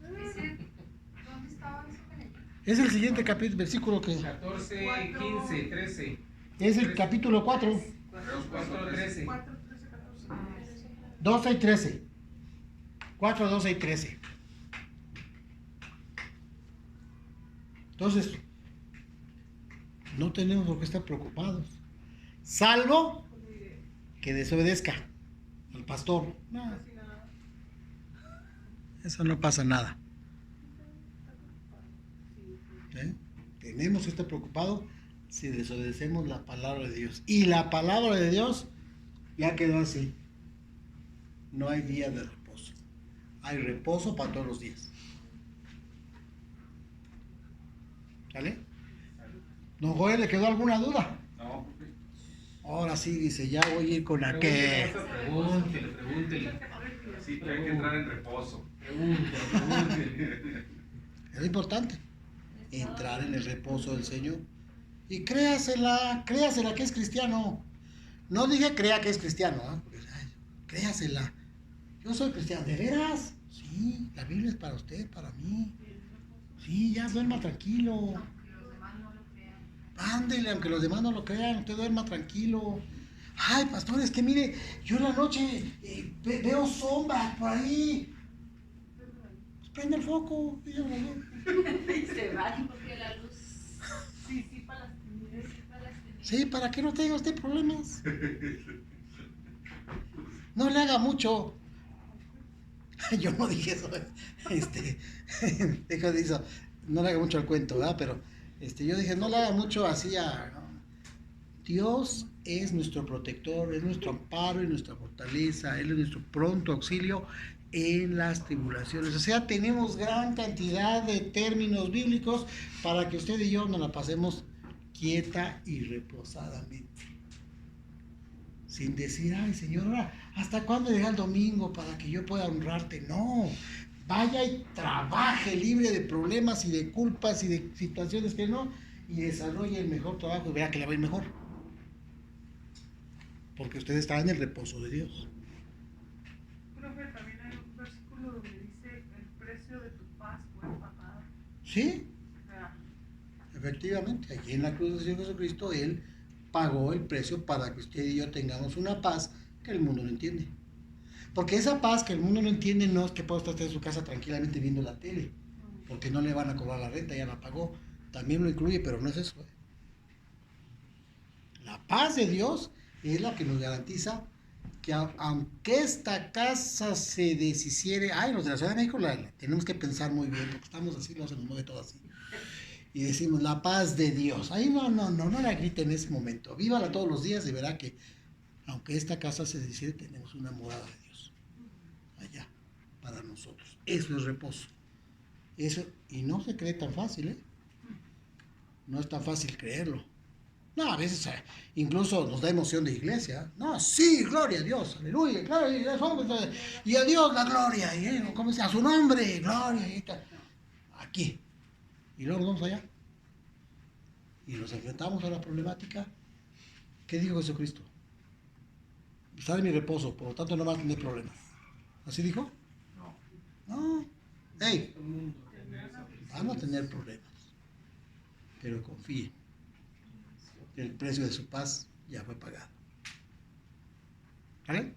¿Dónde estaba eso, Benedicto? Es el siguiente capítulo, versículo que 14, 15, 13. es el capítulo 4, Hebreos 4, 13. 4, 13, 14. 12 y 13. 4, 12 y 13. Entonces, no tenemos por qué estar preocupados, salvo que desobedezca al pastor. No, Casi nada. eso no pasa nada. ¿Eh? Tenemos que estar preocupados si desobedecemos la palabra de Dios. Y la palabra de Dios ya quedó así. No hay día de reposo. Hay reposo para todos los días. ¿Sale? ¿Don Joel le quedó alguna duda? No, profe. Ahora sí dice, ya voy a ir con aquel. Pregúntele. Sí, que hay que entrar en reposo. Pregúntele. Es importante entrar en el reposo del Señor. Y créasela que es cristiano. No dije crea que es cristiano, ¿eh? Porque, ay, créasela. Yo soy cristiano, ¿de veras? Sí, la Biblia es para usted, para mí. Sí, ya duerma tranquilo. Aunque los demás no lo crean. Ándele, aunque los demás no lo crean, usted duerma tranquilo. Ay, pastor, es que mire, yo en la noche veo sombras por ahí. Pues prende el foco. Y ya la luz. Se van. Porque la luz Sí, para las tinieblas. es para las tinieblas. Sí, para que no tenga usted problemas. No le haga mucho. Yo no dije eso. Deja de eso. No le haga mucho al cuento, ¿verdad? Pero yo dije, no le haga mucho así a. ¿No? Dios es nuestro protector, es nuestro amparo y nuestra fortaleza. Él es nuestro pronto auxilio en las tribulaciones. O sea, tenemos gran cantidad de términos bíblicos para que usted y yo nos la pasemos quieta y reposadamente. Sin decir, ay Señor, ahora, ¿hasta cuándo llega el domingo para que yo pueda honrarte? No, vaya y trabaje libre de problemas y de culpas y de situaciones que no, y desarrolle el mejor trabajo y verá que le va a ir mejor. Porque usted está en el reposo de Dios. Profe, también hay un versículo donde dice el precio de tu paz fue pagado. ¿Sí? O sea, Efectivamente, allí en la cruz del Señor Jesucristo, Él pagó el precio para que usted y yo tengamos una paz que el mundo no entiende. Porque esa paz que el mundo no entiende no es que pueda estar en su casa tranquilamente viendo la tele, porque no le van a cobrar la renta, ya la pagó. También lo incluye, pero no es eso. La paz de Dios es la que nos garantiza que aunque esta casa se deshiciere, ay, los de la Ciudad de México tenemos que pensar muy bien, porque estamos así, no se nos mueve todo así. Y decimos, la paz de Dios. Ahí no la grite en ese momento. Vívala todos los días y verá que, aunque esta casa se deshiere, tenemos una morada de Dios. Allá, para nosotros. Eso es reposo. Eso, y no se cree tan fácil, ¿eh? No es tan fácil creerlo. No, a veces incluso nos da emoción de iglesia. No, sí, gloria a Dios, aleluya, gloria a Dios, y a Dios la gloria, y, ¿cómo se llama? A su nombre, gloria, y tal. Aquí. Y luego nos vamos allá. Y nos enfrentamos a la problemática. ¿Qué dijo Jesucristo? Estar en mi reposo, por lo tanto no va a tener problemas. ¿Así dijo? No. Hey, van a tener problemas. Pero confíen. El precio de su paz ya fue pagado. ¿Vale?